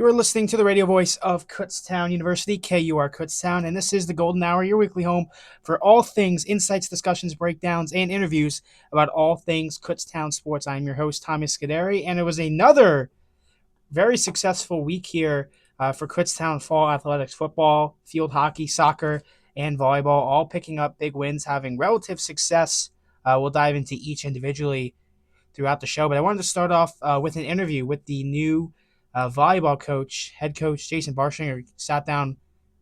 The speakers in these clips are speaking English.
You are listening to the radio voice of Kutztown University, KUR Kutztown, and this is the Golden Hour, your weekly home for all things insights, discussions, breakdowns, and interviews about all things Kutztown sports. I'm your host, Tommy Scuderi, and it was another very successful week here for Kutztown fall athletics, football, field hockey, soccer, and volleyball, all picking up big wins, having relative success. We'll dive into each individually throughout the show, but I wanted to start off with an interview with the new volleyball coach, head coach Jason Barshinger. Sat down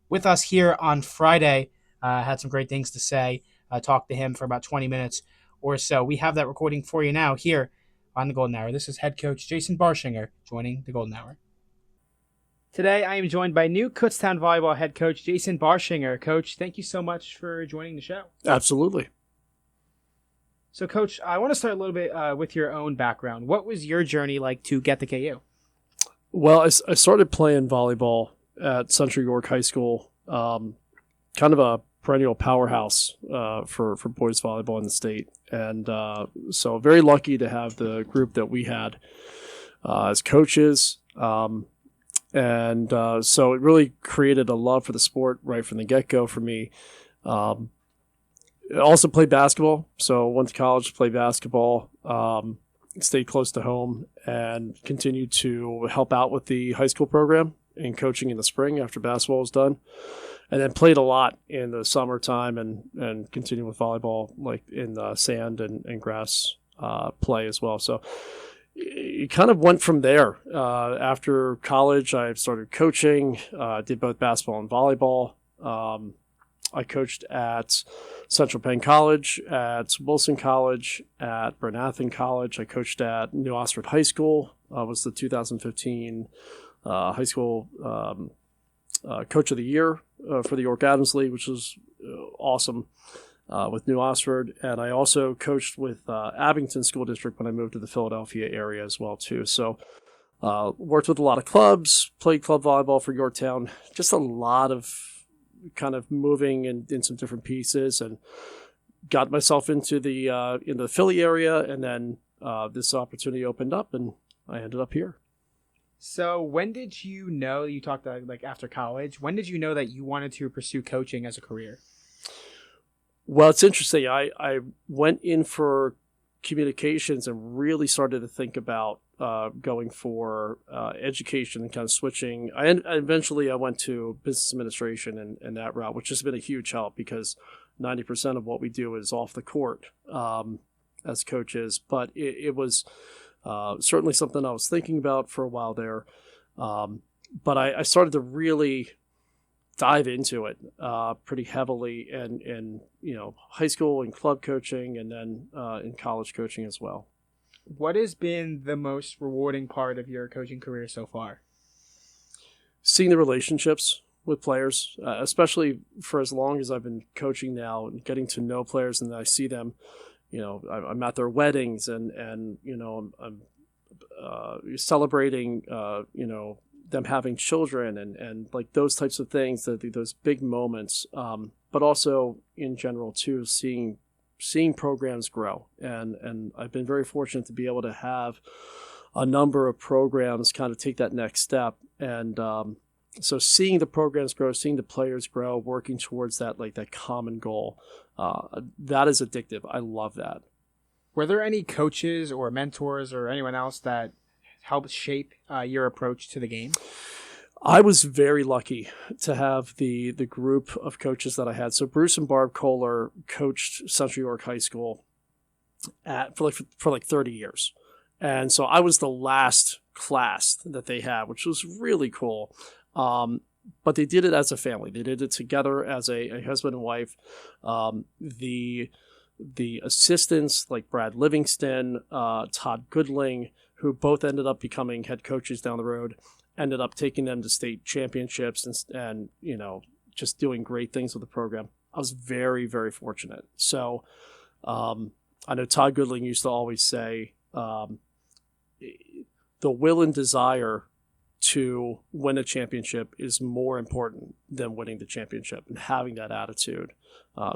with us here on Friday, had some great things to say, talked to him for about 20 minutes or so. We have that recording for you now here on the Golden Hour. This is head coach Jason Barshinger joining the Golden Hour. Today, I am joined by new Kutztown volleyball head coach Jason Barshinger. Coach, thank you so much for joining the show. Absolutely. So, Coach, I want to start a little bit with your own background. What was your journey like to get to KU? Well, I started playing volleyball at Central York High School, kind of a perennial powerhouse for boys volleyball in the state. And so very lucky to have the group that we had as coaches. So it really created a love for the sport right from the get-go for me. I also played basketball, so went to college to play basketball, stayed close to home, and continued to help out with the high school program and coaching in the spring after basketball was done. And then played a lot in the summertime and continued with volleyball, like in sand and grass play as well. So it kind of went from there. After college, I started coaching, did both basketball and volleyball. I coached at Central Penn College, at Wilson College, at Bernathen College. I coached at New Oxford High School. I was the 2015 high school coach of the year for the York Adams League, which was awesome with New Oxford. And I also coached with Abington School District when I moved to the Philadelphia area as well, too. So worked with a lot of clubs, played club volleyball for Yorktown, just a lot of kind of moving in some different pieces, and got myself into the Philly area, and then this opportunity opened up, and I ended up here. So when did you know, you talked like after college, when did you know that you wanted to pursue coaching as a career? Well, it's interesting. I went in for communications and really started to think about going for education and kind of switching. Eventually I went to business administration and that route, which has been a huge help because 90% of what we do is off the court as coaches. But it was certainly something I was thinking about for a while there. But I started to really dive into it pretty heavily in high school and club coaching, and then in college coaching as well. What has been the most rewarding part of your coaching career so far? Seeing the relationships with players, especially for as long as I've been coaching now, and getting to know players, and I see them. I'm at their weddings, and I'm celebrating them having children and like those types of things, those big moments, but also in general too, seeing programs grow. And I've been very fortunate to be able to have a number of programs kind of take that next step. And so seeing the programs grow, seeing the players grow, working towards that common goal, that is addictive. I love that. Were there any coaches or mentors or anyone else that helped shape your approach to the game? I was very lucky to have the group of coaches that I had. So Bruce and Barb Kohler coached Central York High School for 30 years. And so I was the last class that they had, which was really cool. But they did it as a family. They did it together as a husband and wife. The assistants like Brad Livingston, Todd Goodling, who both ended up becoming head coaches down the road, ended up taking them to state championships and just doing great things with the program. I was very, very fortunate. So I know Todd Goodling used to always say the will and desire to win a championship is more important than winning the championship, and having that attitude.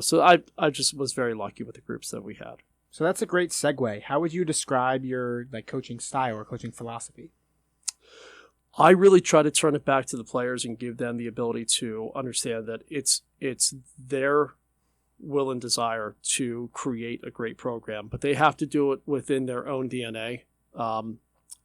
So I just was very lucky with the groups that we had. So that's a great segue. How would you describe your coaching style or coaching philosophy? I really try to turn it back to the players and give them the ability to understand that it's their will and desire to create a great program, but they have to do it within their own DNA.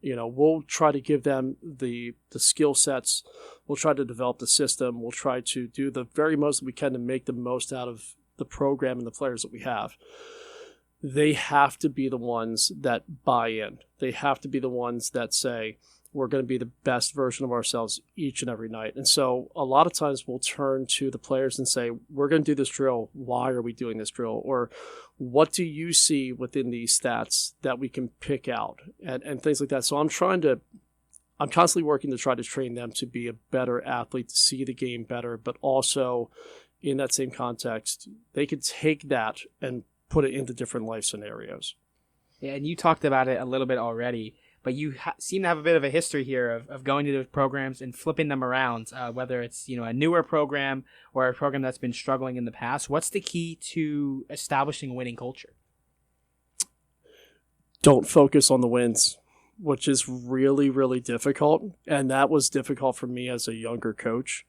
We'll try to give them the skill sets. We'll try to develop the system. We'll try to do the very most we can to make the most out of the program and the players that we have. They have to be the ones that buy in. They have to be the ones that say, we're going to be the best version of ourselves each and every night. And so a lot of times we'll turn to the players and say, we're going to do this drill. Why are we doing this drill? Or what do you see within these stats that we can pick out and things like that. So I'm constantly working to try to train them to be a better athlete, to see the game better, but also in that same context, they could take that and put it into different life scenarios. Yeah, and you talked about it a little bit already, but you seem to have a bit of a history here of going to those programs and flipping them around, whether it's a newer program or a program that's been struggling in the past. What's the key to establishing a winning culture? Don't focus on the wins, which is really, really difficult. And that was difficult for me as a younger coach.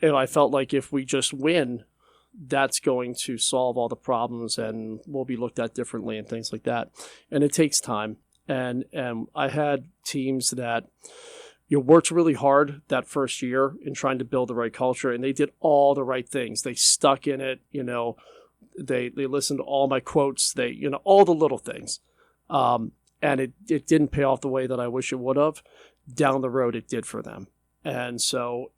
And I felt like if we just win, that's going to solve all the problems and we'll be looked at differently and things like that. And it takes time. And I had teams that worked really hard that first year in trying to build the right culture, and they did all the right things. They stuck in it. They listened to all my quotes. They all the little things, and it didn't pay off the way that I wish it would have. Down the road, it did for them. And so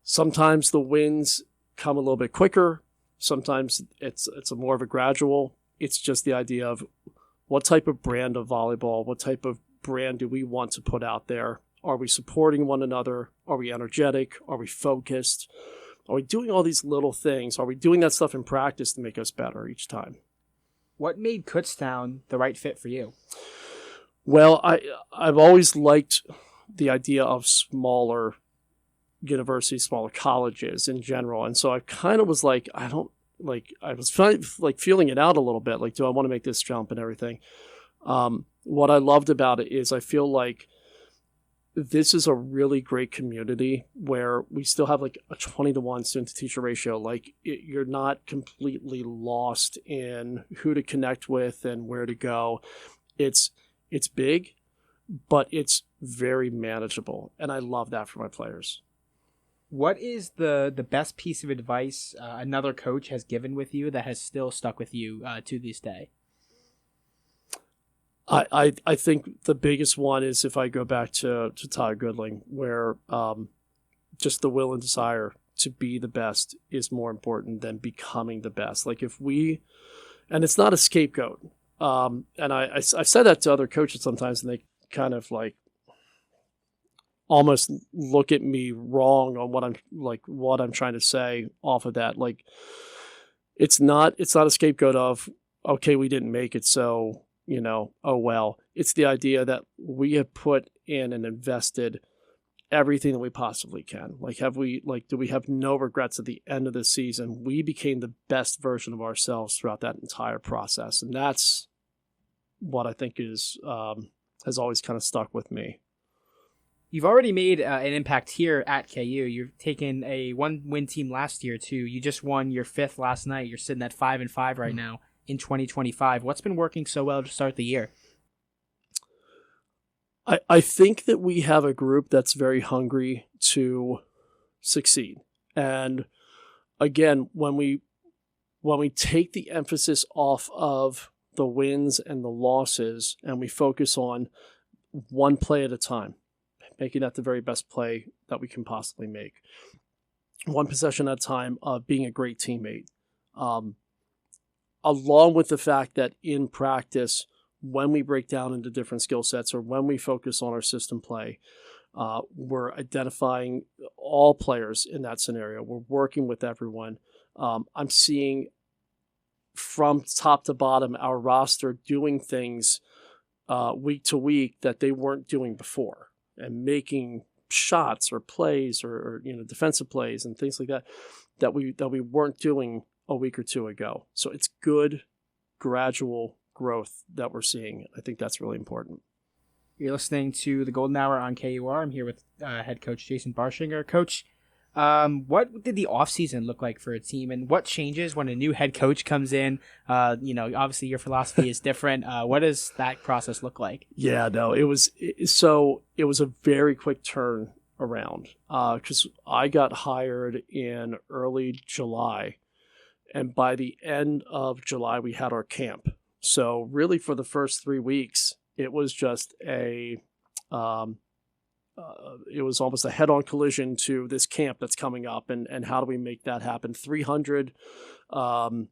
sometimes the wins come a little bit quicker. Sometimes it's a more of a gradual. It's just the idea of what type of brand of volleyball, what type of brand do we want to put out there? Are we supporting one another? Are we energetic? Are we focused? Are we doing all these little things? Are we doing that stuff in practice to make us better each time? What made Kutztown the right fit for you? Well, I've always liked the idea of smaller universities, smaller colleges in general. And so I kind of was like, I was feeling it out a little bit. Like, do I want to make this jump and everything? What I loved about it is I feel like this is a really great community where we still have like a 20-to-1 student-to-teacher ratio. Like you're not completely lost in who to connect with and where to go. It's big, but it's very manageable. And I love that for my players. What is the best piece of advice another coach has given with you that has still stuck with you to this day? I think the biggest one is if I go back to Todd Goodling, where just the will and desire to be the best is more important than becoming the best. Like and it's not a scapegoat. And I've said that to other coaches sometimes, and they kind of like almost look at me wrong on what I'm trying to say off of that. Like it's not a scapegoat of, okay, we didn't make it, so oh well. It's the idea that we have put in and invested everything that we possibly can. Do we have no regrets at the end of the season? We became the best version of ourselves throughout that entire process. And that's what I think has always kind of stuck with me. You've already made an impact here at KU. You've taken a one-win team last year too. You just won your 5th last night. You're sitting at 5-5 right now in 2025. What's been working so well to start the year? I think that we have a group that's very hungry to succeed. And again, when we take the emphasis off of the wins and the losses and we focus on one play at a time, making that the very best play that we can possibly make, one possession at a time, being a great teammate, along with the fact that in practice, when we break down into different skill sets or when we focus on our system play, we're identifying all players in that scenario. We're working with everyone. I'm seeing from top to bottom our roster doing things week to week that they weren't doing before, and making shots or plays or defensive plays and things like that we weren't doing a week or two ago. So it's good, gradual growth that we're seeing. I think that's really important. You're listening to the Golden Hour on KUR. I'm here with head coach Jason Barshinger. Coach, what did the offseason look like for a team, and what changes when a new head coach comes in? Obviously your philosophy is different. What does that process look like? Yeah, no, it was a very quick turn around because I got hired in early July, and by the end of July we had our camp. So really, for the first 3 weeks, it was just it was almost a head-on collision to this camp that's coming up, and how do we make that happen? 300, high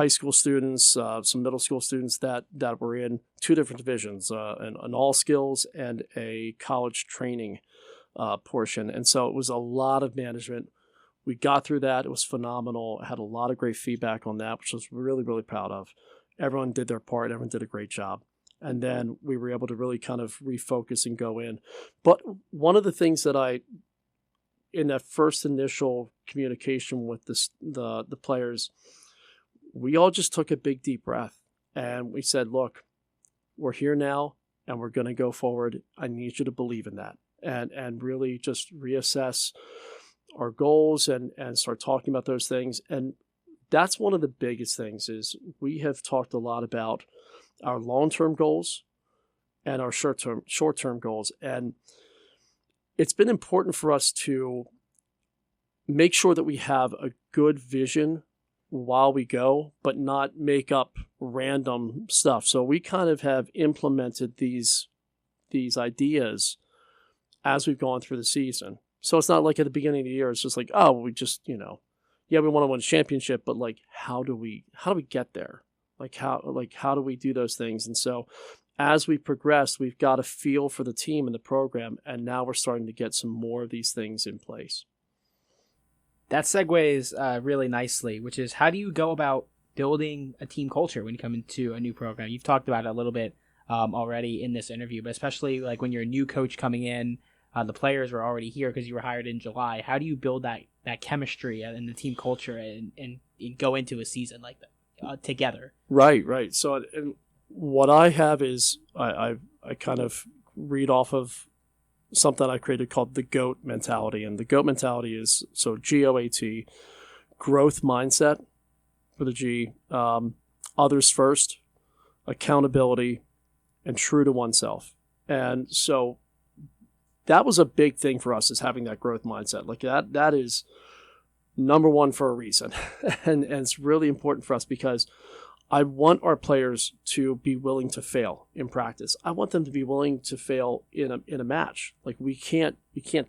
school students, some middle school students that were in two different divisions, an all skills and a college training portion, and so it was a lot of management. We got through that. It was phenomenal. I had a lot of great feedback on that, which I was really, really proud of. Everyone did their part. Everyone did a great job. And then we were able to really kind of refocus and go in. But one of the things that in that first initial communication with the players, we all just took a big, deep breath. And we said, look, we're here now and we're going to go forward. I need you to believe in that and really just reassess our goals and start talking about those things. And that's one of the biggest things is we have talked a lot about our long-term goals and our short-term goals. And it's been important for us to make sure that we have a good vision while we go, but not make up random stuff. So we kind of have implemented these ideas as we've gone through the season. So it's not like at the beginning of the year, it's just like, oh, we just, we want to win a championship, but like, how do we get there? How do we do those things? And so as we progress, we've got a feel for the team and the program, and now we're starting to get some more of these things in place. That segues really nicely, which is how do you go about building a team culture when you come into a new program? You've talked about it a little bit already in this interview, but especially like when you're a new coach coming in, the players were already here because you were hired in July. How do you build that chemistry and the team culture and go into a season like that together? Right. So and what I have is I kind of read off of something I created called the GOAT mentality. And the GOAT mentality is, so GOAT, growth mindset for the G, others first, accountability, and true to oneself. And so that was a big thing for us, is having that growth mindset. Like that is number one for a reason. and it's really important for us because I want our players to be willing to fail in practice. I want them to be willing to fail in a match. Like we can't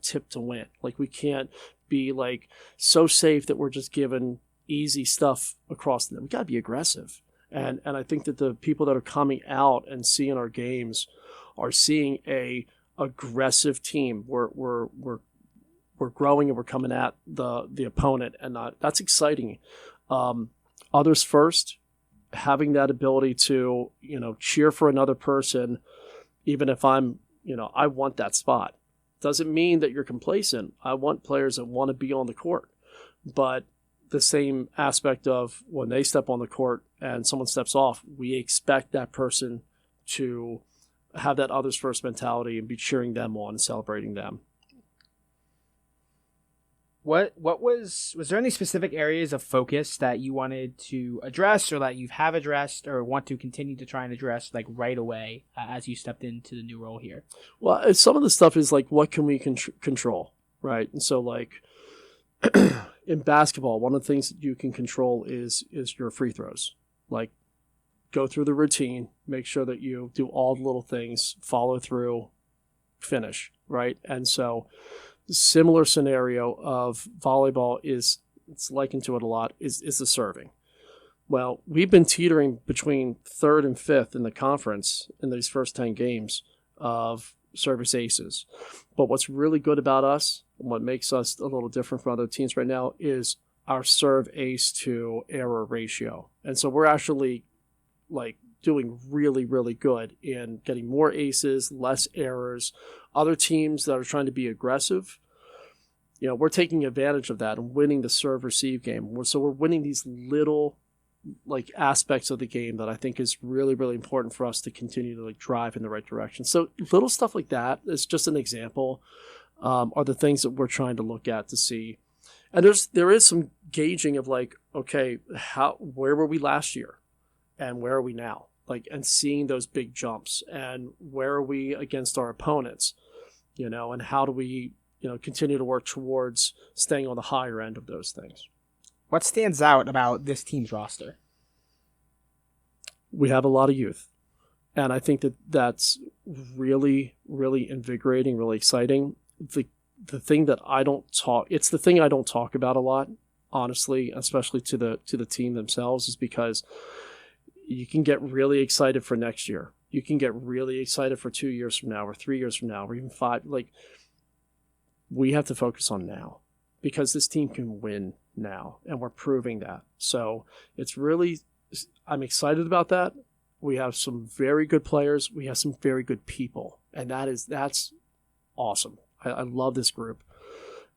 tip to win. Like we can't be like so safe that we're just giving easy stuff across them. We got to be aggressive. And I think that the people that are coming out and seeing our games are seeing a aggressive team. We're growing and we're coming at the opponent, and that's exciting. Others first, having that ability to cheer for another person, even if I'm I want that spot. Doesn't mean that you're complacent. I want players that want to be on the court, but the same aspect of when they step on the court and someone steps off, we expect that person to have that others first mentality and be cheering them on and celebrating them. What was there any specific areas of focus that you wanted to address, or that you have addressed, or want to continue to try and address like right away as you stepped into the new role here? Well, some of the stuff is like, what can we control, right? And so like in basketball, one of the things that you can control is your free throws. Like, go through the routine, make sure that you do all the little things, follow through, finish, right? And so similar scenario of volleyball it's likened to it a lot, is the serving. Well, we've been teetering between third and fifth in the conference in these first 10 games of service aces. But what's really good about us, and what makes us a little different from other teams right now, is our serve ace to error ratio. And so we're actually like doing really, really good in getting more aces, less errors. Other teams that are trying to be aggressive, we're taking advantage of that and winning the serve receive game. So we're winning these little like aspects of the game that I think is really, really important for us to continue to like drive in the right direction. So little stuff like that is just an example, are the things that we're trying to look at to see. And there is some gauging of like, okay, where were we last year and where are we now? Like, and seeing those big jumps and where are we against our opponents, and how do we, continue to work towards staying on the higher end of those things. What stands out about this team's roster? We have a lot of youth. And I think that's really, really invigorating, really exciting. The thing that it's the thing I don't talk about a lot, honestly, especially to the team themselves, is because you can get really excited for next year. You can get really excited for 2 years from now or 3 years from now or even 5. Like, we have to focus on now because this team can win now, and we're proving that. So I'm excited about that. We have some very good players. We have some very good people, and that's awesome. I love this group,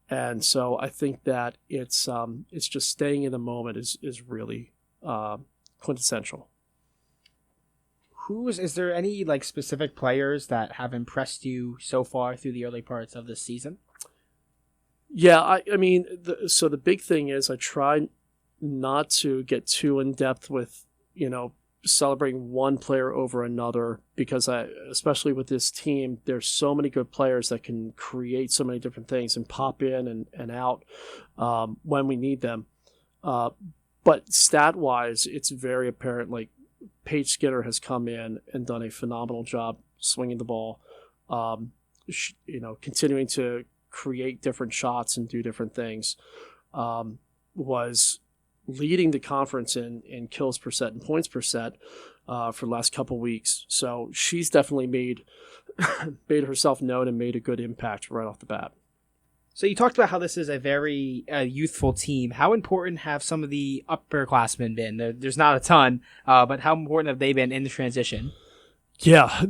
and so I think that it's just staying in the moment is really quintessential. Is there any like specific players that have impressed you so far through the early parts of this season? Yeah, I mean, so the big thing is I try not to get too in depth with, celebrating one player over another, because especially with this team, there's so many good players that can create so many different things and pop in and out when we need them. But stat-wise, it's very apparent, like Paige Skinner has come in and done a phenomenal job swinging the ball, continuing to create different shots and do different things, was leading the conference in kills per set and points per set for the last couple weeks. So she's definitely made herself known and made a good impact right off the bat. So you talked about how this is a very youthful team. How important have some of the upperclassmen been? There's not a ton, but how important have they been in the transition? Yeah,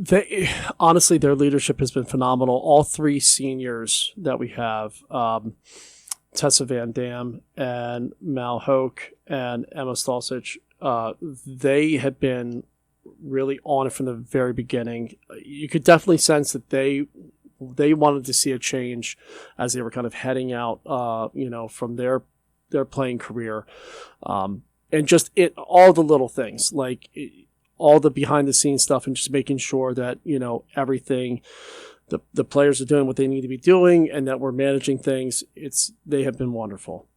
honestly, their leadership has been phenomenal. All 3 seniors that we have, Tessa Van Dam and Mal Hoke and Emma Stalsich, they have been really on it from the very beginning. You could definitely sense that they wanted to see a change as they were kind of heading out, from their playing career, and just all the little things like all the behind the scenes stuff, and just making sure that everything. The players are doing what they need to be doing, and that we're managing things. They have been wonderful.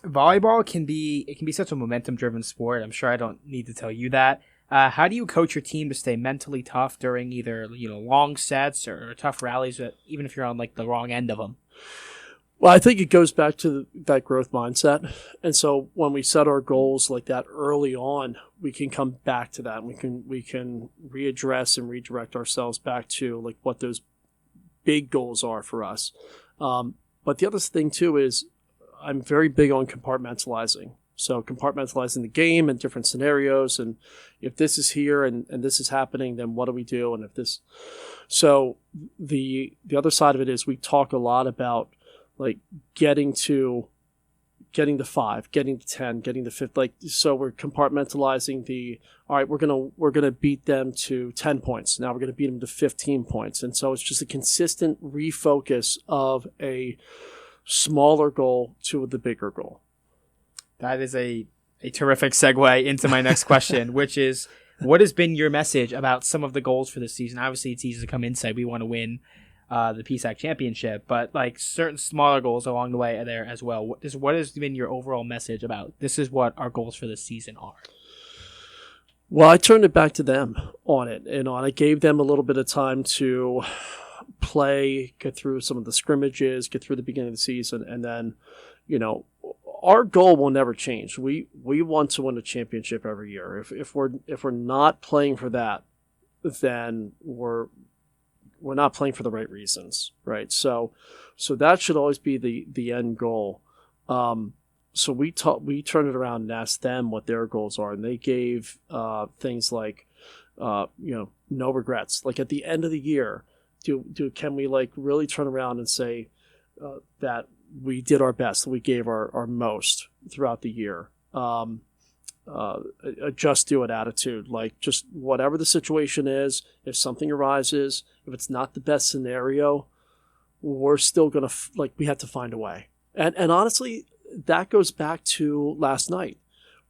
Volleyball can be such a momentum-driven sport. I'm sure I don't need to tell you that. How do you coach your team to stay mentally tough during either long sets or tough rallies, even if you're on like the wrong end of them? Well, I think it goes back to that growth mindset. And so when we set our goals like that early on, we can come back to that. We can readdress and redirect ourselves back to like what those big goals are for us. But the other thing too is I'm very big on compartmentalizing. So compartmentalizing the game and different scenarios. And if this is here and this is happening, then what do we do? And if this, so the other side of it is we talk a lot about like getting to 5, getting to 10, getting to 5. Like, so we're compartmentalizing all right, we're going to beat them to 10 points. Now we're going to beat them to 15 points. And so it's just a consistent refocus of a smaller goal to the bigger goal. That is a terrific segue into my next question, which is, what has been your message about some of the goals for this season? Obviously, it's easy to come in and say we want to win the PSAC championship, but like certain smaller goals along the way are there as well. What has been your overall message about this is what our goals for this season are? Well, I turned it back to them on it, and I gave them a little bit of time to play, get through some of the scrimmages, get through the beginning of the season, and then, our goal will never change. We want to win a championship every year. If we're not playing for that, then we're not playing for the right reasons, right? So that should always be the end goal. So we turned it around and asked them what their goals are, and they gave things like, no regrets. Like at the end of the year, can we like really turn around and say that we did our best, that we gave our most throughout the year, um, a just do it attitude. Like, just whatever the situation is, if something arises, if it's not the best scenario, we're still gonna like, we have to find a way. And honestly, that goes back to last night,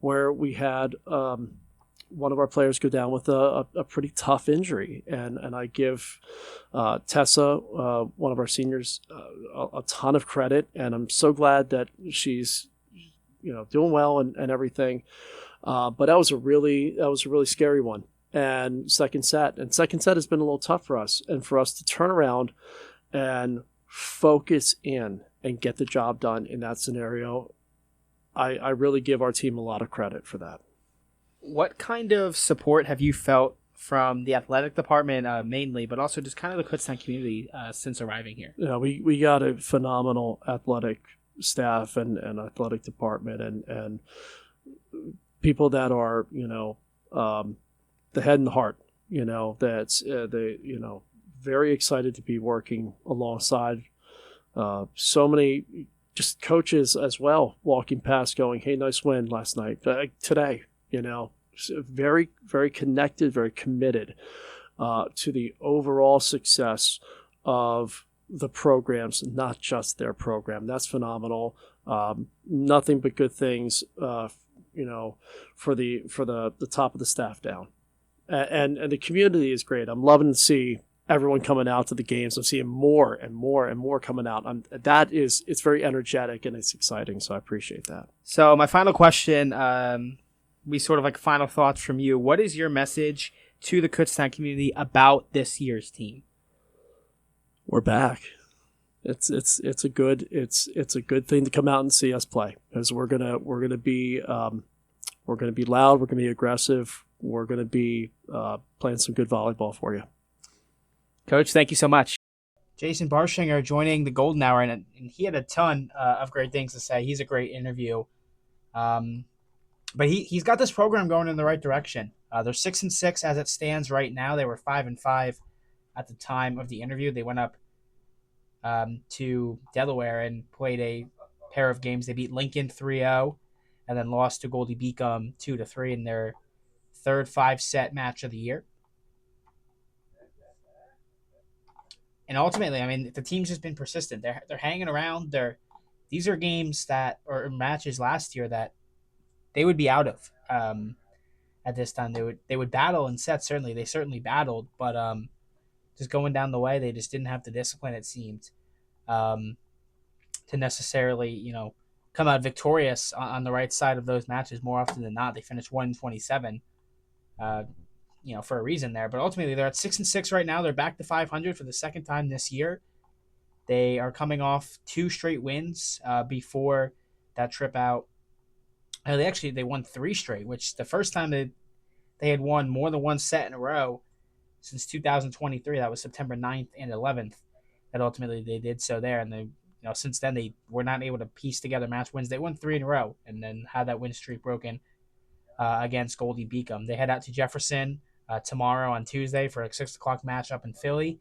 where we had one of our players go down with a pretty tough injury, and I give Tessa, one of our seniors, a ton of credit, and I'm so glad that she's doing well and everything. But that was a really scary one. And second set has been a little tough for us, and for us to turn around and focus in and get the job done in that scenario, I really give our team a lot of credit for that. What kind of support have you felt from the athletic department mainly, but also just kind of the Kutztown community since arriving here? We got a phenomenal athletic staff and athletic department, and people that are the head and the heart. That's they very excited to be working alongside so many just coaches as well, walking past going, hey, nice win last night, today. Very, very connected, very committed to the overall success of the programs, not just their program. That's phenomenal. Nothing but good things, for the top of the staff down, and the community is great. I'm loving to see everyone coming out to the games. I'm seeing more and more and more coming out. It's very energetic and it's exciting. So I appreciate that. So my final question, we sort of like final thoughts from you. What is your message to the Kutztown community about this year's team? We're back. It's a good thing to come out and see us play, because we're gonna be loud. We're gonna be aggressive. We're gonna be playing some good volleyball for you. Coach, thank you so much. Jason Barshinger joining the Golden Hour, and he had a ton of great things to say. He's a great interview. But he's got this program going in the right direction. They're 6-6 as it stands right now. They were 5-5 at the time of the interview. They went up to Delaware and played a pair of games. They beat Lincoln 3-0 and then lost to Goldie Beacom 2-3 in their third 5-set match of the year. And ultimately, I mean, the team's just been persistent. They're hanging around. These are games or matches last year that they would be out of at this time. They would battle in sets. They certainly battled, but just going down the way, they just didn't have the discipline, it seemed, to necessarily come out victorious on the right side of those matches. More often than not, they finished 1-27. For a reason there, but ultimately they're at 6-6 right now. They're back to 500 for the second time this year. They are coming off 2 straight wins before that trip out. They won 3 straight, which the first time they had won more than one set in a row since 2023. That was September 9th and 11th. That ultimately they did so there, and they since then they were not able to piece together match wins. They won 3 in a row, and then had that win streak broken against Goldie Beacom. They head out to Jefferson tomorrow on Tuesday for a 6:00 match up in Philly,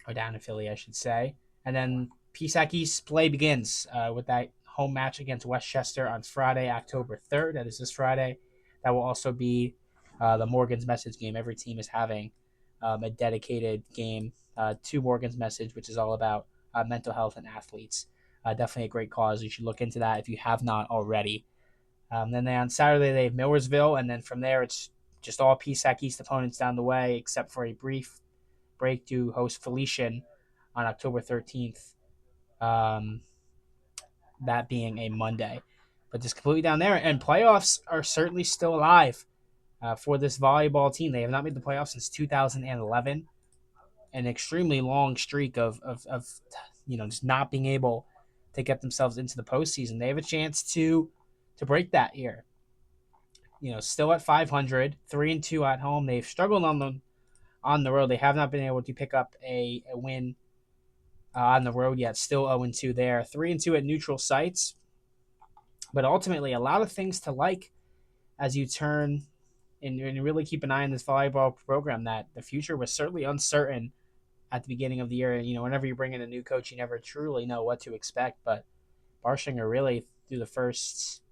or down in Philly, I should say. And then PSAC East play begins with that home match against Westchester on Friday, October 3rd. That is this Friday. That will also be the Morgan's Message game. Every team is having a dedicated game to Morgan's Message, which is all about mental health and athletes. Definitely a great cause. You should look into that if you have not already. Then on Saturday, they have Millersville, and then from there, it's just all PSAC East opponents down the way, except for a brief break to host Felician on October 13th, that being a Monday. But just completely down there, and playoffs are certainly still alive for this volleyball team. They have not made the playoffs since 2011, an extremely long streak of just not being able to get themselves into the postseason. They have a chance to break that here. Still at 500, 3-2 at home. They've struggled on the road. They have not been able to pick up a win on the road yet. Still 0-2 there. 3-2 at neutral sites. But ultimately, a lot of things to like as you turn and really keep an eye on this volleyball program. That the future was certainly uncertain at the beginning of the year. Whenever you bring in a new coach, you never truly know what to expect. But Barshinger really, through the first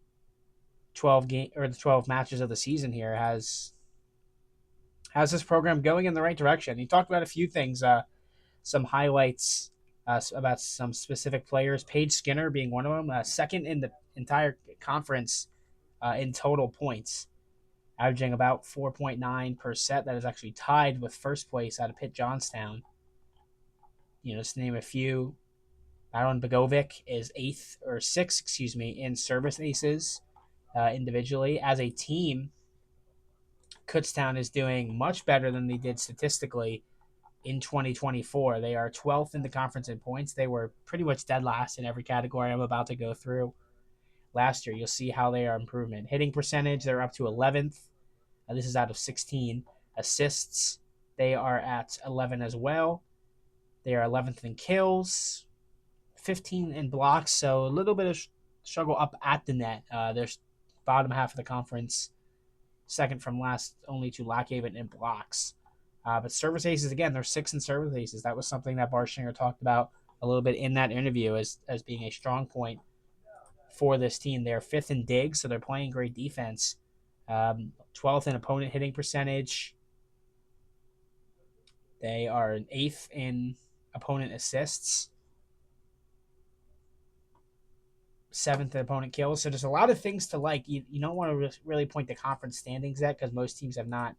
the 12 matches of the season here has this program going in the right direction. He talked about a few things, some highlights about some specific players. Paige Skinner being one of them, second in the entire conference in total points, averaging about 4.9 per set. That is actually tied with first place out of Pitt Johnstown. Just to name a few. Madeline Begovic is sixth, in service aces individually. As a team, Kutztown is doing much better than they did statistically in 2024. They are 12th in the conference in points. They were pretty much dead last in every category I'm about to go through last year. You'll see how they are improvement. Hitting percentage, they're up to 11th. This is out of 16. Assists, they are at 11 as well. They are 11th in kills, 15 in blocks, so a little bit of struggle up at the net. They're bottom half of the conference, second from last only to Lockhaven in blocks. But service aces, again, they're 6 in service aces. That was something that Barshinger talked about a little bit in that interview as being a strong point for this team. They're 5th in digs, so they're playing great defense. 12th in opponent hitting percentage. They are 8th in opponent assists. 7th in opponent kills. So there's a lot of things to like. You don't want to really point the conference standings at because most teams have not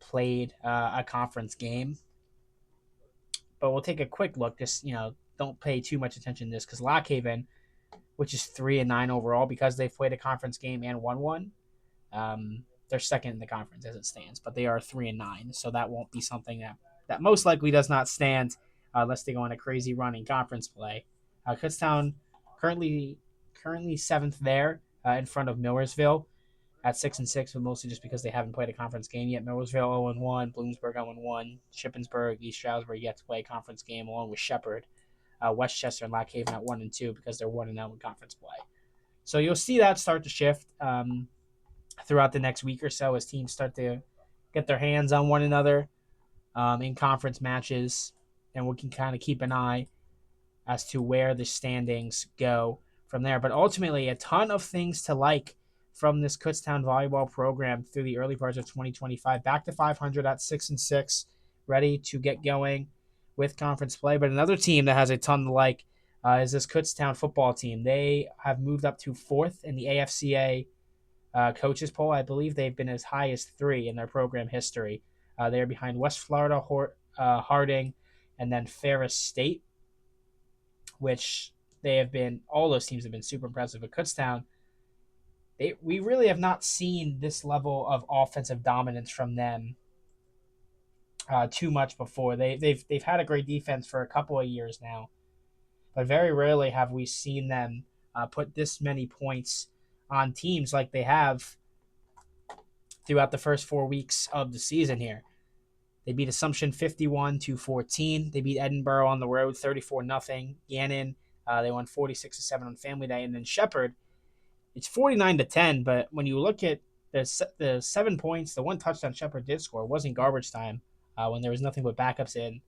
played a conference game. But we'll take a quick look. Just don't pay too much attention to this because Lockhaven, which is 3-9 overall, because they've played a conference game and won one. They're second in the conference as it stands, but they are 3-9, so that won't be something that most likely does not stand unless they go on a crazy run in conference play. Kutztown currently 7th there in front of Millersville at 6-6, but mostly just because they haven't played a conference game yet. Millersville 0-1, Bloomsburg 0-1, Shippensburg, East Stroudsburg yet to play a conference game along with Shepherd, Westchester, and Lockhaven at 1-2 because they're 1-0 in conference play. So you'll see that start to shift throughout the next week or so as teams start to get their hands on one another in conference matches, and we can kind of keep an eye as to where the standings go from there. But ultimately, a ton of things to like from this Kutztown volleyball program through the early parts of 2025. Back to 500 at 6-6, ready to get going with conference play. But another team that has a ton to like is this Kutztown football team. They have moved up to 4th in the AFCA coaches poll. I believe they've been as high as 3 in their program history. They're behind West Florida, Harding, and then Ferris State, which all those teams have been super impressive. But Kutztown, we really have not seen this level of offensive dominance from them too much before. They've had a great defense for a couple of years now, but very rarely have we seen them put this many points on teams like they have throughout the first 4 weeks of the season here. They beat Assumption 51-14. They beat Edinburgh on the road 34-0. Gannon, they won 46-7 on Family Day, and then Shepherd, it's 49-10. But when you look at the 7 points, the one touchdown Shepherd did score wasn't garbage time when there was nothing but backups in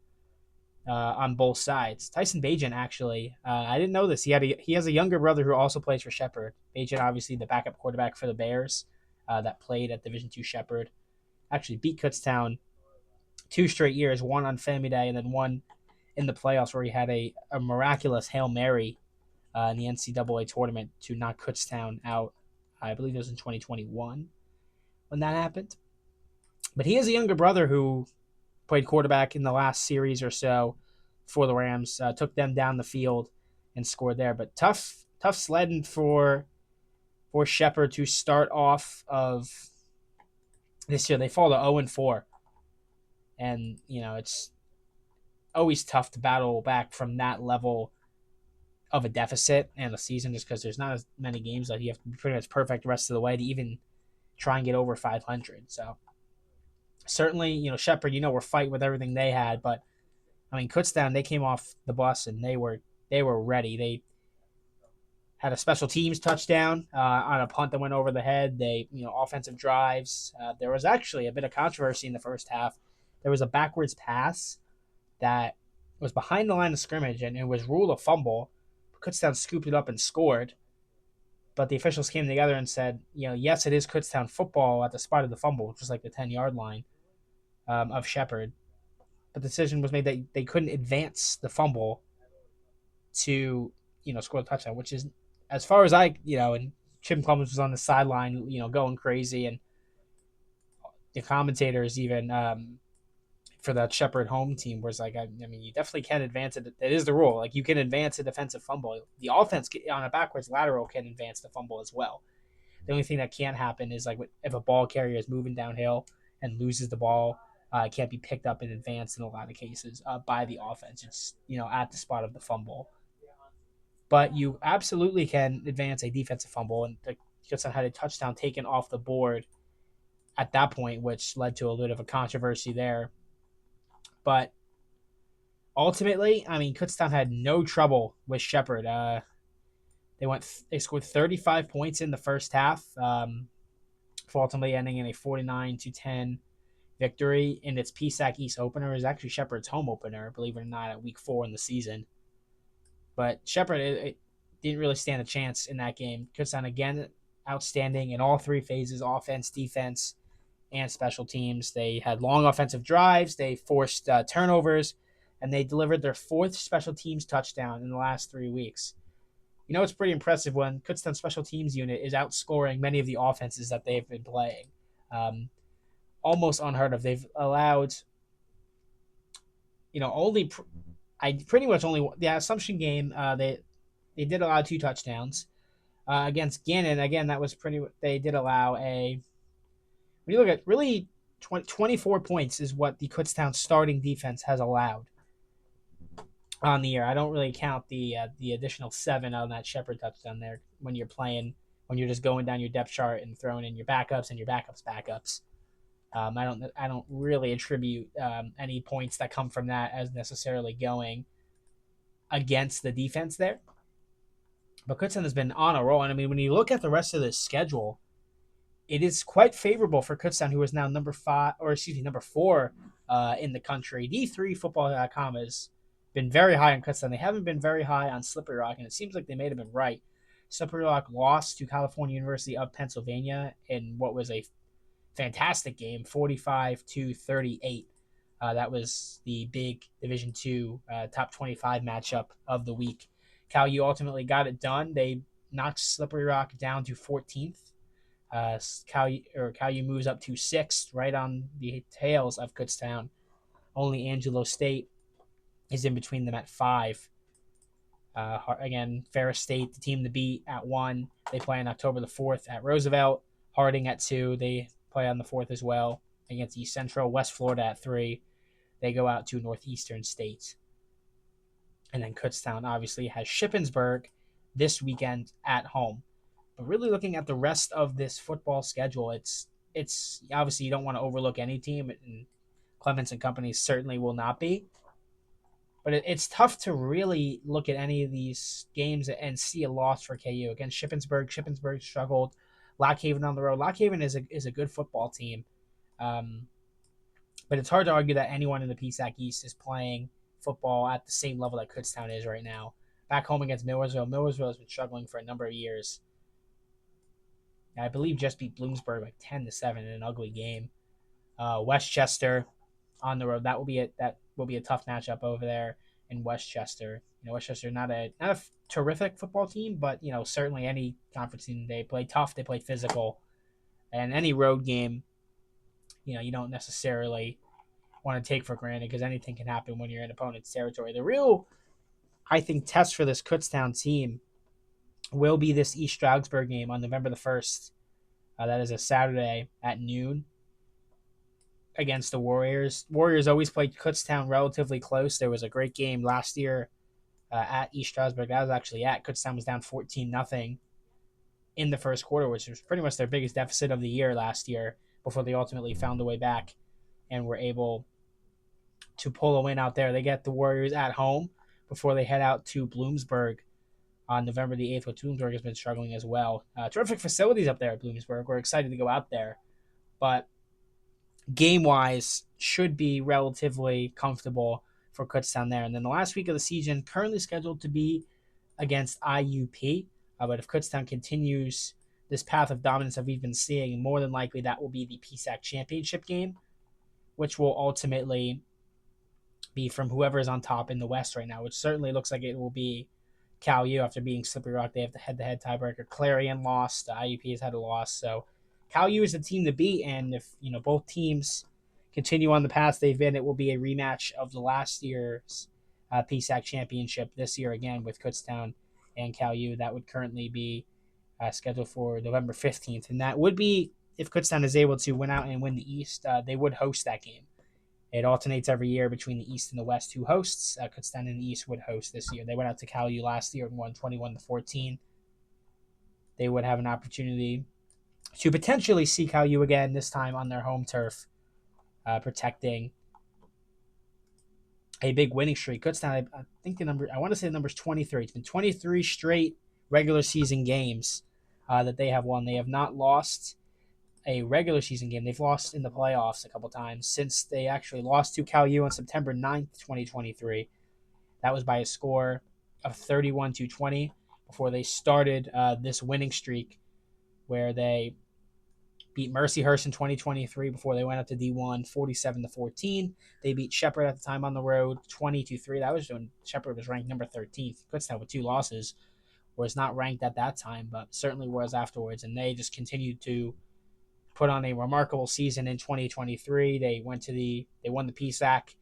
on both sides. Tyson Bajan, actually, I didn't know this. He has a younger brother who also plays for Shepherd. Bajan, obviously the backup quarterback for the Bears that played at Division II Shepherd, actually beat Kutztown 2 straight years, one on Family Day and then one in the playoffs where he had a miraculous Hail Mary in the NCAA tournament to knock Kutztown out. I believe it was in 2021 when that happened. But he has a younger brother who played quarterback in the last series or so for the Rams, took them down the field and scored there. But tough sledding for Shepherd to start off of this year. They fall to 0-4. And, it's always tough to battle back from that level of a deficit in a season just because there's not as many games that you have to be pretty much perfect the rest of the way to even try and get over 500. So certainly, Shepherd, we're fighting with everything they had, but I mean, Kutztown, they came off the bus and they were ready. They had a special teams touchdown on a punt that went over the head. They, offensive drives. There was actually a bit of controversy in the first half. There was a backwards pass that was behind the line of scrimmage and it was ruled a fumble. Kutztown scooped it up and scored. But the officials came together and said, yes, it is Kutztown football at the spot of the fumble, which was like the 10-yard line of Shepherd. But the decision was made that they couldn't advance the fumble to, score the touchdown, which is, as far as and Jim Clemens was on the sideline, going crazy, and the commentators even for that Shepherd home team was like, I mean, you definitely can advance it. It is the rule. Like, you can advance a defensive fumble. The offense on a backwards lateral can advance the fumble as well. The only thing that can't happen is like if a ball carrier is moving downhill and loses the ball, it can't be picked up in advance in a lot of cases by the offense. It's at the spot of the fumble, but you absolutely can advance a defensive fumble, and the Kutztown had a touchdown taken off the board at that point, which led to a bit of a controversy there. But ultimately, I mean, Kutztown had no trouble with Shepherd. They scored 35 points in the first half, for ultimately ending in a 49-10 victory in its PSAC East opener. It was actually Shepherd's home opener, believe it or not, at week 4 in the season. But Shepherd, it didn't really stand a chance in that game. Kutztown, again, outstanding in all three phases: offense, defense, and special teams. They had long offensive drives. They forced turnovers, and they delivered their 4th special teams touchdown in the last 3 weeks. It's pretty impressive when Kutztown special teams unit is outscoring many of the offenses that they've been playing. Almost unheard of. They've allowed, only pretty much only the Assumption game. They did allow 2 touchdowns against Gannon. Again, that was pretty. They did allow a. When you look at really 24 points is what the Kutztown starting defense has allowed on the year. I don't really count the additional 7 on that Shepherd touchdown there when you're just going down your depth chart and throwing in your backups and your backups. I don't really attribute any points that come from that as necessarily going against the defense there. But Kutztown has been on a roll, and I mean, when you look at the rest of the schedule, it is quite favorable for Kutztown, who is now number 4 in the country. D3Football.com has been very high on Kutztown. They haven't been very high on Slippery Rock, and it seems like they may have been right. Slippery Rock lost to California University of Pennsylvania in what was a fantastic game, 45-38. That was the big Division II top 25 matchup of the week. Cal U ultimately got it done. They knocked Slippery Rock down to 14th. Cal U moves up to 6th, right on the tails of Kutztown. Only Angelo State is in between them at 5. Again, Ferris State, the team to beat, at 1. They play on October the 4th at Roosevelt. Harding at 2. They play on the 4th as well against East Central. West Florida at 3. They go out to Northeastern State. And then Kutztown obviously has Shippensburg this weekend at home. But really looking at the rest of this football schedule, it's obviously you don't want to overlook any team, and Clements and company certainly will not be. But it's tough to really look at any of these games and see a loss for KU. Against Shippensburg. Shippensburg struggled. Lock Haven on the road. Lock Haven is a good football team. But it's hard to argue that anyone in the PSAC East is playing football at the same level that Kutztown is right now. Back home against Millersville. Millersville has been struggling for a number of years. I believe just beat Bloomsburg like 10-7 in an ugly game. Westchester on the road. That will be a tough matchup over there in Westchester. Westchester not a terrific football team, but certainly any conference team, they play tough, they play physical, and any road game, you don't necessarily want to take for granted because anything can happen when you're in opponent's territory. The real, I think, test for this Kutztown team will be this East Stroudsburg game on November the 1st. That is a Saturday at noon against the Warriors. Warriors always played Kutztown relatively close. There was a great game last year at East Stroudsburg. That was actually at Kutztown was down 14-0 in the first quarter, which was pretty much their biggest deficit of the year last year before they ultimately found a way back and were able to pull a win out there. They get the Warriors at home before they head out to Bloomsburg on November the 8th, which Bloomsburg has been struggling as well. Terrific facilities up there at Bloomsburg. We're excited to go out there. But game-wise, should be relatively comfortable for Kutztown there. And then the last week of the season, currently scheduled to be against IUP. But if Kutztown continues this path of dominance that we've been seeing, more than likely that will be the PSAC championship game, which will ultimately be from whoever is on top in the West right now, which certainly looks like it will be Cal U after beating Slippery Rock. They have the head-to-head tiebreaker. Clarion lost. IUP has had a loss. So Cal U is the team to beat, and if both teams continue on the path they've been, it will be a rematch of the last year's PSAC championship this year again with Kutztown and Cal U. That would currently be scheduled for November 15th, and that would be if Kutztown is able to win out and win the East. They would host that game. It alternates every year between the East and the West who hosts. Kutztown and the East would host this year. They went out to Cal U last year and won 21-14. They would have an opportunity to potentially see Cal U again, this time on their home turf, protecting a big winning streak. Kutztown, I think I want to say the number's 23. It's been 23 straight regular season games that they have won. They have not lost a regular season game. They've lost in the playoffs a couple times since they actually lost to Cal U on September 9th, 2023. That was by a score of 31-20 before they started this winning streak where they beat Mercyhurst in 2023 before they went up to D1 47-14. They beat Shepherd at the time on the road 20-3. That was when Shepherd was ranked number 13th. Kutztown with 2 losses was not ranked at that time, but certainly was afterwards. And they just continued to put on a remarkable season in 2023. They won the PSAC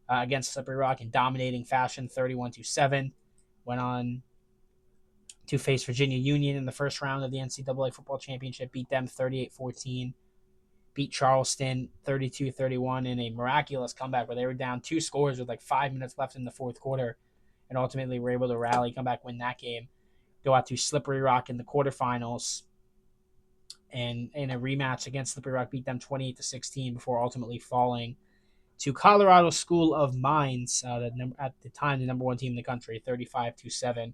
against Slippery Rock in dominating fashion, 31-7. Went on to face Virginia Union in the first round of the NCAA football championship, beat them 38-14. Beat Charleston 32-31 in a miraculous comeback where they were down 2 scores with like 5 minutes left in the fourth quarter, and ultimately were able to rally, come back, win that game. Go out to Slippery Rock in the quarterfinals, and in a rematch against Slippery Rock, beat them 28-16 before ultimately falling to Colorado School of Mines, at the time the number 1 team in the country, 35-7,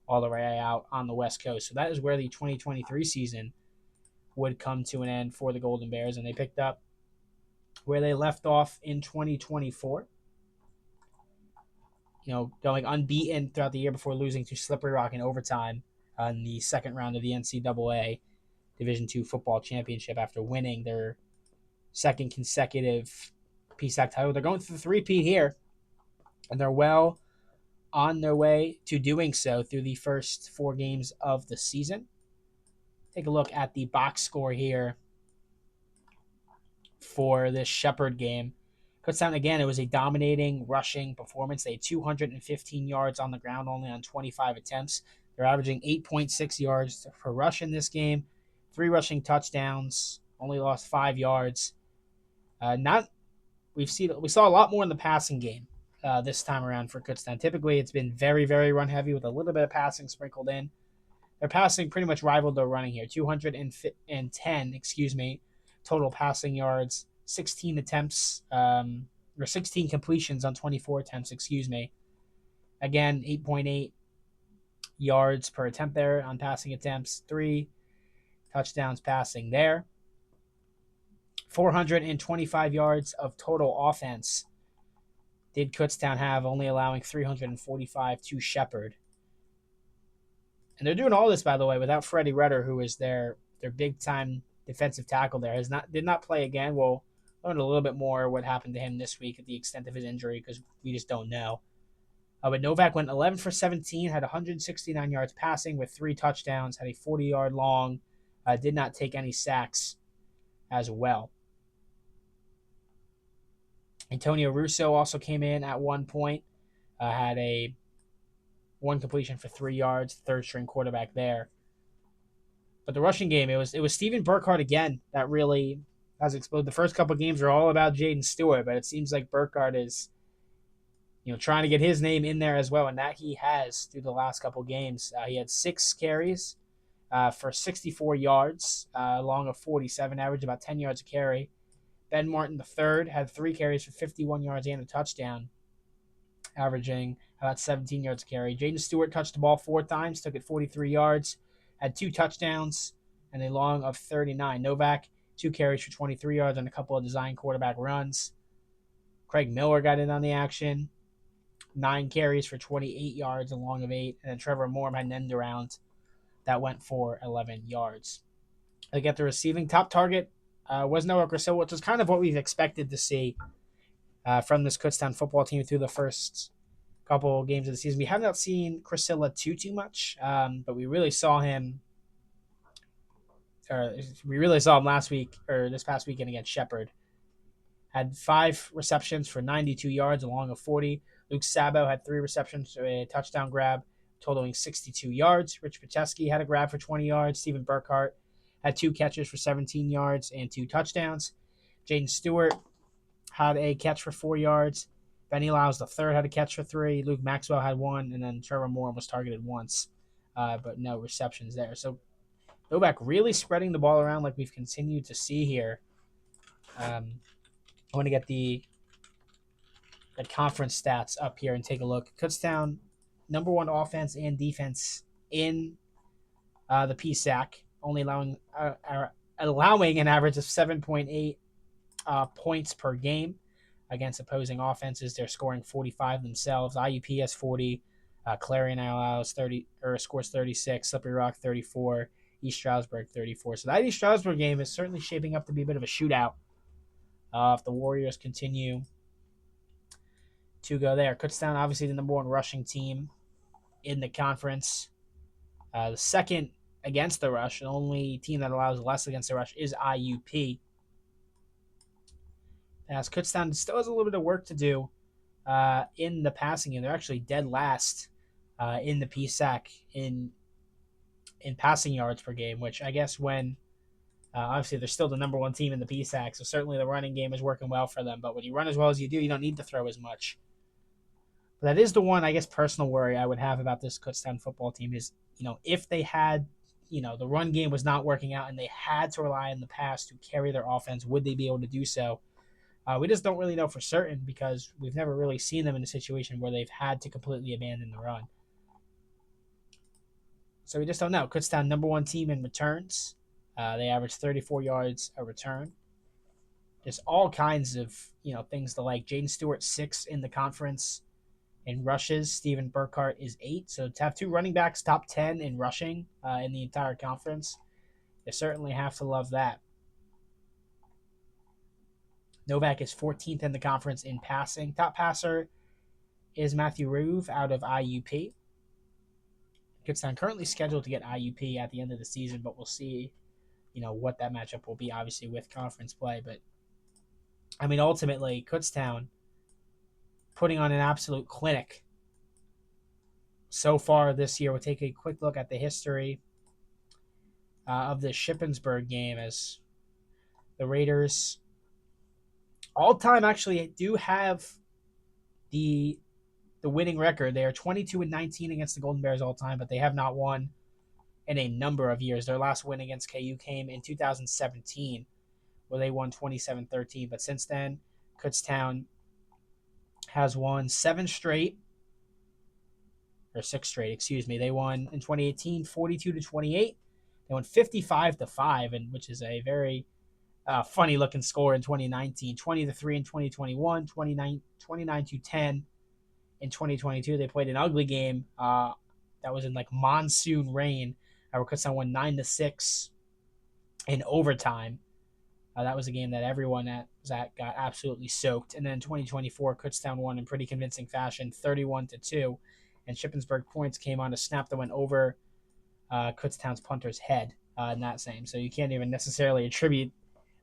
all the way out on the West Coast. So that is where the 2023 season would come to an end for the Golden Bears, and they picked up where they left off in 2024. Going unbeaten throughout the year before losing to Slippery Rock in overtime in the second round of the NCAA Division II football championship after winning their second consecutive PSAC title. They're going through the three-peat here, and they're well on their way to doing so through the first 4 games of the season. Take a look at the box score here for this Shepherd game. Kutztown, again, it was a dominating rushing performance. They had 215 yards on the ground only on 25 attempts. They're averaging 8.6 yards per rush in this game. 3 rushing touchdowns, only lost 5 yards. We saw a lot more in the passing game this time around for Kutztown. Typically, it's been very, very run heavy with a little bit of passing sprinkled in. Their passing pretty much rivaled their running here. 210, total passing yards, 16 attempts, or 16 completions on 24 attempts, Again, 8.8 yards per attempt there on passing attempts, 3 touchdowns passing there. 425 yards of total offense did Kutztown have, only allowing 345 to Shepherd. And they're doing all this, by the way, without Freddie Redder, who is their big-time defensive tackle there. Did not play again. We'll learn a little bit more what happened to him this week at the extent of his injury because we just don't know. But Novak went 11 for 17, had 169 yards passing with 3 touchdowns, had a 40-yard long, did not take any sacks as well. Antonio Russo also came in at one point, had a 1 completion for 3 yards, third-string quarterback there. But the rushing game, it was Steven Burkhardt again that really has exploded. The first couple of games are all about Jaden Stewart, but it seems like Burkhardt is trying to get his name in there as well, and that he has through the last couple of games. He had 6 carries for 64 yards, along a 47 average, about 10 yards a carry. Ben Martin III had 3 carries for 51 yards and a touchdown, averaging about 17 yards a carry. Jaden Stewart touched the ball 4 times, took it 43 yards, had 2 touchdowns, and a long of 39. Novak, 2 carries for 23 yards and a couple of design quarterback runs. Craig Miller got in on the action, 9 carries for 28 yards, a long of 8. And then Trevor Moore had an end around that went for 11 yards. They get the receiving top target was Noah Grisel, which is kind of what we've expected to see from this Kutztown football team through the first couple games of the season. We have not seen Crisilla too much, but we really saw him. We really saw him last week or this past weekend against Shepherd. Had 5 receptions for 92 yards along a 40. Luke Sabo had 3 receptions for a touchdown grab, totaling 62 yards. Rich Pacheski had a grab for 20 yards. Stephen Burkhart had 2 catches for 17 yards and 2 touchdowns. Jaden Stewart had a catch for 4 yards. Benny Lyles the third had a catch for 3. Luke Maxwell had 1, and then Trevor Moore was targeted once, but no receptions there. So Novak really spreading the ball around like we've continued to see here. I want to get the conference stats up here and take a look. Kutztown, number 1 offense and defense in the PSAC, only allowing an average of 7.8 points per game against opposing offenses. They're scoring 45 themselves. IUP has 40. Clarion allows 30 or scores 36. Slippery Rock 34. East Stroudsburg 34. So that East Stroudsburg game is certainly shaping up to be a bit of a shootout. If the Warriors continue to go there. Kutztown, obviously the number 1 rushing team in the conference. The second against the rush, the only team that allows less against the rush is IUP. As Kutztown still has a little bit of work to do in the passing game. They're actually dead last in the PSAC in passing yards per game, which I guess when obviously they're still the number 1 team in the PSAC, so certainly the running game is working well for them. But when you run as well as you do, you don't need to throw as much. But that is the one, I guess, personal worry I would have about this Kutztown football team is, if they had, the run game was not working out and they had to rely on the pass to carry their offense, would they be able to do so? We just don't really know for certain because we've never really seen them in a situation where they've had to completely abandon the run. So we just don't know. Kutztown, number 1 team in returns. They average 34 yards a return. Just all kinds of, things to like. Jaden Stewart, 6 in the conference. In rushes, Stephen Burkhart is 8. So to have 2 running backs top 10 in rushing in the entire conference, you certainly have to love that. Novak is 14th in the conference in passing. Top passer is Matthew Ruve out of IUP. Kutztown currently scheduled to get IUP at the end of the season, but we'll see, what that matchup will be, obviously, with conference play. But, ultimately, Kutztown putting on an absolute clinic so far this year. We'll take a quick look at the history of the Shippensburg game as the Raiders all time actually do have the winning record. They are 22-19 against the Golden Bears all time, but they have not won in a number of years. Their last win against KU came in 2017, where they won 27-13. But since then, Kutztown has won 6 straight. They won in 2018 42-28. They won 55-5, and which is a very funny looking score in 2019. 20-3 in 2021. 29-10 in 2022. They played an ugly game that was in like monsoon rain. Where Kutztown won 9-6 in overtime. That was a game that everyone that got absolutely soaked. And then in 2024, Kutztown won in pretty convincing fashion, 31-2. And Shippensburg points came on a snap that went over Kutztown's punter's head in that same. So you can't even necessarily attribute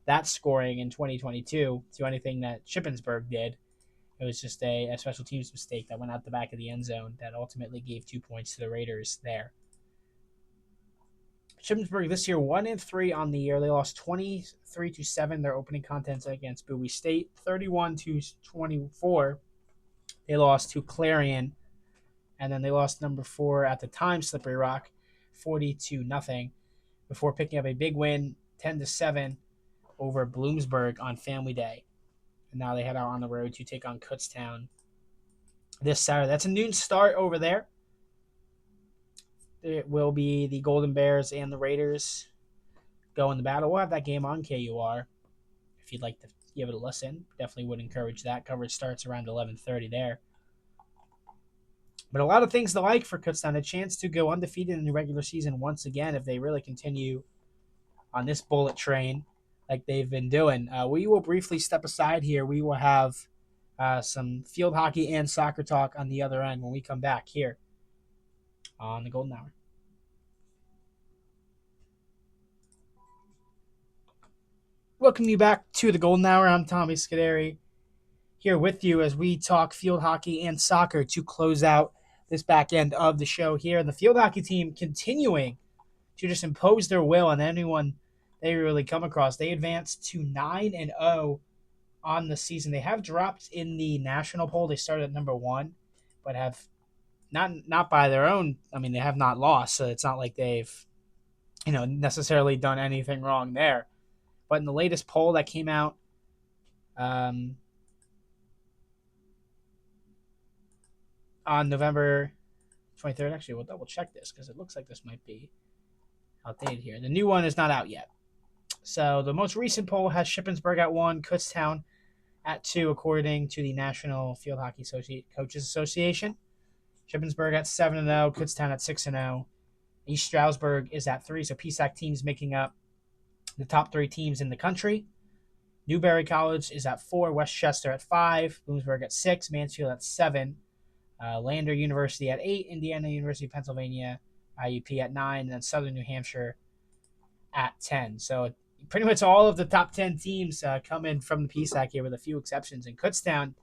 that scoring in 2022 to anything that Shippensburg did. It was just a special teams mistake that went out the back of the end zone that ultimately gave 2 points to the Raiders there. Shippensburg this year 1-3 on the year. They lost 23-7 their opening contest against Bowie State. 31-24. They lost to Clarion, and then they lost number 4 at the time, Slippery Rock, 40-0, before picking up a big win, 10-7 over Bloomsburg on Family Day. And now they head out on the road to take on Kutztown this Saturday. That's a noon start over there. It will be the Golden Bears and the Raiders going to battle. We'll have that game on KUR if you'd like to give it a listen. Definitely would encourage that. Coverage starts around 11:30 there. But a lot of things to like for Kutztown. A chance to go undefeated in the regular season once again if they really continue on this bullet train like they've been doing. We will briefly step aside here. We will have some field hockey and soccer talk on the other end when we come back here on the Golden Hour. Welcome you back to the Golden Hour. I'm Tommy Scuderi here with you as we talk field hockey and soccer to close out this back end of the show here. And the field hockey team continuing to just impose their will on anyone they really come across. They advanced to 9-0 on the season. They have dropped in the national poll. They started at number 1, but have not by their own. I mean, they have not lost, so it's not like they've necessarily done anything wrong there. But in the latest poll that came out on November 23rd, actually, we'll double check this because it looks like this might be outdated here. The new one is not out yet. So the most recent poll has Shippensburg at 1, Kutztown at 2, according to the National Field Hockey Coaches Association. Shippensburg at 7-0, Kutztown at 6-0. East Stroudsburg is at 3, so PSAC teams making up the top 3 teams in the country. Newberry College is at 4, Westchester at 5, Bloomsburg at 6, Mansfield at 7, Lander University at 8, Indiana University, Pennsylvania, IUP at 9, and then Southern New Hampshire at 10. So pretty much all of the top 10 teams come in from the PSAC here with a few exceptions. And Kutztown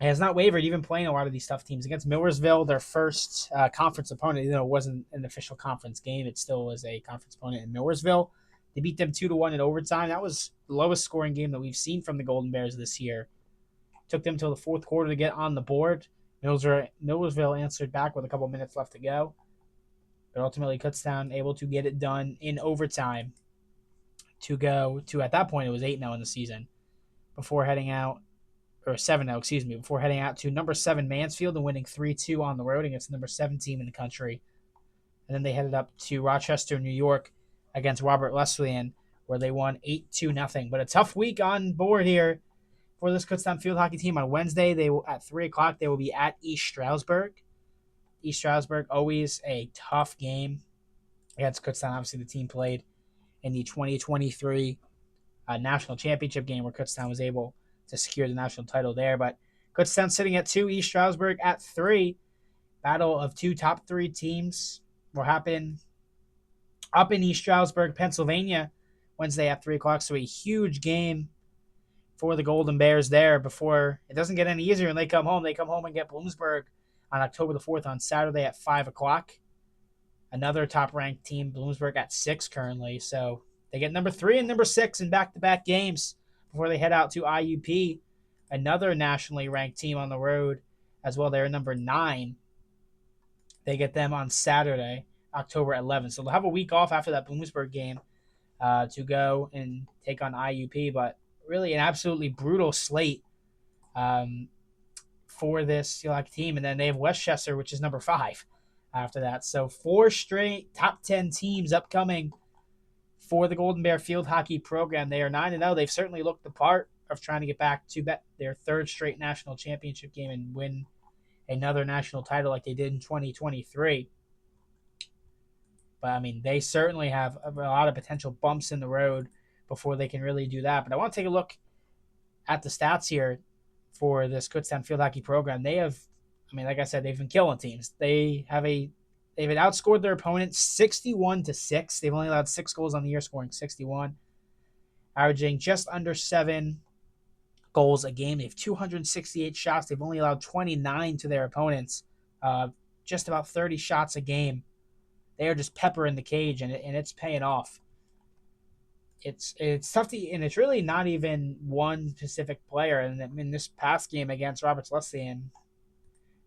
has not wavered, even playing a lot of these tough teams. Against Millersville, their first conference opponent, even though it wasn't an official conference game, it still was a conference opponent in Millersville. They beat them 2-1 in overtime. That was the lowest scoring game that we've seen from the Golden Bears this year. Took them till the fourth quarter to get on the board. Millersville answered back with a couple minutes left to go. But ultimately, Kutztown able to get it done in overtime to go to, at that point, it was 8-0 in the season before heading out, or 7-0, excuse me, before heading out to number 7 Mansfield and winning 3-2 on the road against the number 7 team in the country. And then they headed up to Rochester, New York against Robert Wesleyan, where they won 8-0. But a tough week on board here for this Kutztown field hockey team. On Wednesday, they will, at 3 o'clock, they will be at East Stroudsburg. East Stroudsburg, always a tough game against Kutztown. Obviously, the team played in the 2023 national championship game where Kutztown was able to secure the national title there. But Kutztown sitting at 2, East Stroudsburg at 3. Battle of 2 top 3 teams will happen up in East Stroudsburg, Pennsylvania, Wednesday at 3 o'clock. So a huge game for the Golden Bears there before it doesn't get any easier when they come home. They come home and get Bloomsburg on October the 4th on Saturday at 5 o'clock. Another top-ranked team, Bloomsburg at 6 currently. So they get number 3 and number 6 in back-to-back games before they head out to IUP, another nationally ranked team on the road as well. They're number 9. They get them on Saturday, October 11th. So they'll have a week off after that Bloomsburg game to go and take on IUP. But really an absolutely brutal slate for this team. And then they have Westchester, which is number 5 after that. So 4 straight top 10 teams upcoming for the Golden Bear field hockey program. They are 9-0. They've certainly looked the part of trying to get back to their 3rd straight national championship game and win another national title like they did in 2023. But, I mean, they certainly have a lot of potential bumps in the road before they can really do that. But I want to take a look at the stats here for this Kutztown field hockey program. They have, I mean, like I said, they've been killing teams. They've outscored their opponents 61-6. They've only allowed 6 goals on the year, scoring 61, averaging just under 7 goals a game. They have 268 shots. They've only allowed 29 to their opponents, just about 30 shots a game. They are just peppering the cage, and it's paying off. It's tough to, and it's really not even one specific player. And in this past game against Roberts Wesleyan,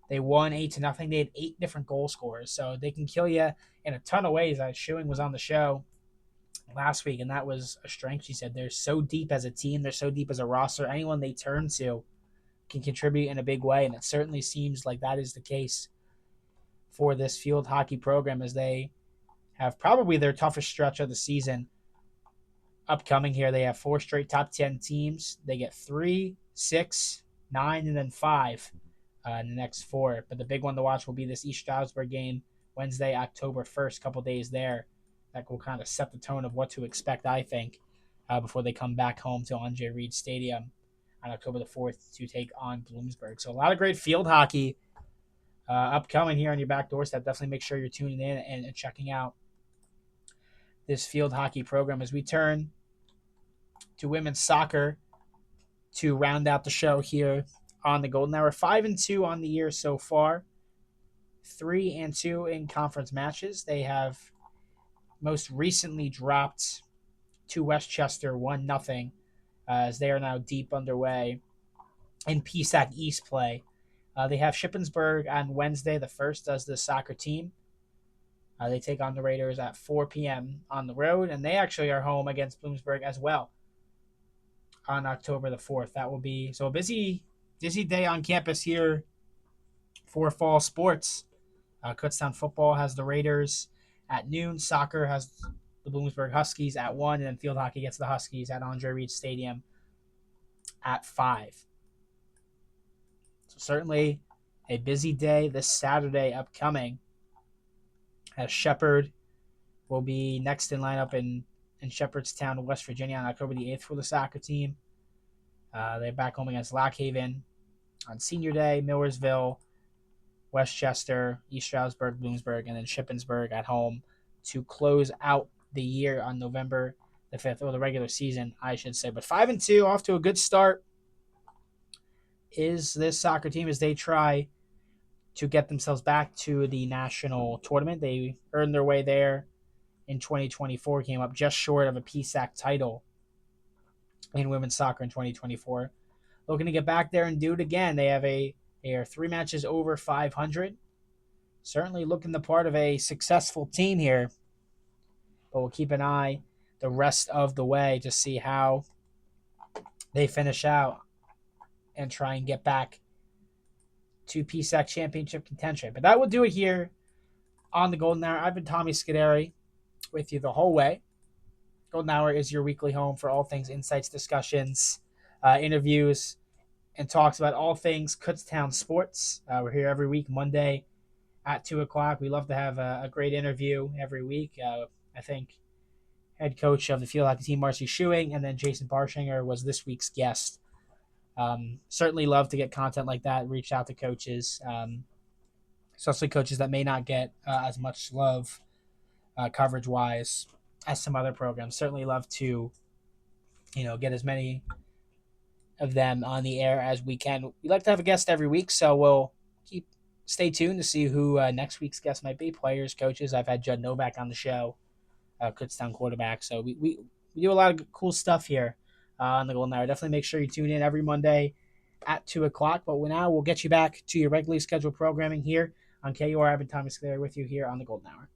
they won 8-0. They had 8 different goal scorers, so they can kill you in a ton of ways. Schuing was on the show last week, and that was a strength. She said they're so deep as a team, they're so deep as a roster. Anyone they turn to can contribute in a big way, and it certainly seems like that is the case for this field hockey program as they have probably their toughest stretch of the season upcoming here. They have 4 straight top 10 teams. They get 3, 6, 9, and then 5 in the next four. But the big one to watch will be this East Stroudsburg game Wednesday, October 1st, couple days there. That will kind of set the tone of what to expect, I think, before they come back home to Andre Reed Stadium on October the 4th to take on Bloomsburg. So a lot of great field hockey upcoming here on your back doorstep. Definitely make sure you're tuning in and checking out this field hockey program as we turn to women's soccer to round out the show here on the Golden Hour. 5-2 on the year so far, 3-2 in conference matches. They have most recently dropped to Westchester 1-0 as they are now deep underway in PSAC East play. They have Shippensburg on Wednesday the 1st as the soccer team. They take on the Raiders at 4 p.m. on the road, and they actually are home against Bloomsburg as well on October the 4th. That will be so a busy day on campus here for fall sports. Kutztown football has the Raiders at noon. Soccer has the Bloomsburg Huskies at 1, and then field hockey gets the Huskies at Andre Reed Stadium at 5. So certainly a busy day this Saturday upcoming, as Shepherd will be next in lineup in Shepherdstown, West Virginia on October the 8th for the soccer team. They're back home against Lock Haven on Senior Day, Millersville, Westchester, East Stroudsburg, Bloomsburg, and then Shippensburg at home to close out the year on November the 5th, or the regular season, I should say. But 5-2, off to a good start is this soccer team as they try to get themselves back to the national tournament. They earned their way there in 2024, came up just short of a PSAC title in women's soccer in 2024. Looking to get back there and do it again. They are 3 matches over 500. Certainly looking the part of a successful team here, but we'll keep an eye the rest of the way to see how they finish out and try and get back to PSAC championship contention. But that will do it here on the Golden Hour. I've been Tommy Scuderi with you the whole way. Golden Hour is your weekly home for all things insights, discussions, interviews, and talks about all things Kutztown sports. We're here every week, Monday at 2 o'clock. We love to have a great interview every week. I think head coach of the field hockey team, Marcy Schuing, and then Jason Barshinger was this week's guest. Certainly love to get content like that, reach out to coaches, especially coaches that may not get as much love coverage-wise as some other programs. Certainly love to, get as many of them on the air as we can. We like to have a guest every week, so we'll stay tuned to see who next week's guest might be. Players, coaches. I've had Judd Novak on the show, Kutztown quarterback. So we do a lot of cool stuff here on the Golden Hour. Definitely make sure you tune in every Monday at 2 o'clock. But now we'll get you back to your regularly scheduled programming here on KUR. I've been Tommy Scuderi with you here on the Golden Hour.